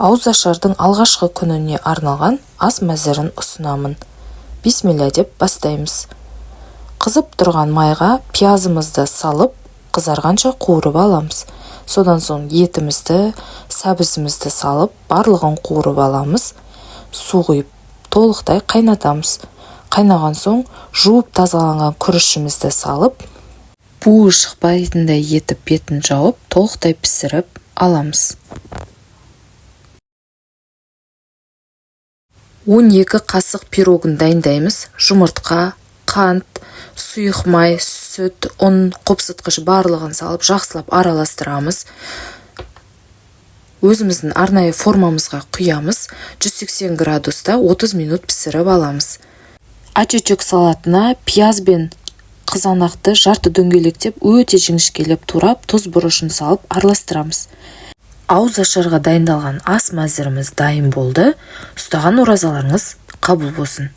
Ауызашардың алғашқы күніне арналған ас мәзірін ұсынамын. Бисмилля деп бастаймыз. Қызып тұрған майға пиязымызды салып, қызарғанша қуырып аламыз. Содан соң етімізді, сәбізімізді салып, барлығын қуырып аламыз. Су құйып, толықтай қайнатамыз. Қайнаған соң жуып тазаланған күрішімізді салып, буы шықпайтындай етіп бетін жауып, толықтай пісіріп аламыз. 12 қасық пирогын дайындаймыз. Жұмыртқа, қант, сұйық май, сүт, ұн, қопсытқыш барлығын салып, жақсылап араластырамыз. Өзіміздің арнайы формамызға құямыз. 180 градуста 30 минут пісіріп аламыз. Очечок салатына пияз бен қызанақты жарты дөңгелектеп, өте жіңішкелеп турап, тұз бұрышын салып араластырамыз. Ауызашарға дайындалған ас мәзіріміз дайын болды. Ұстаған оразаларыңыз қабыл болсын.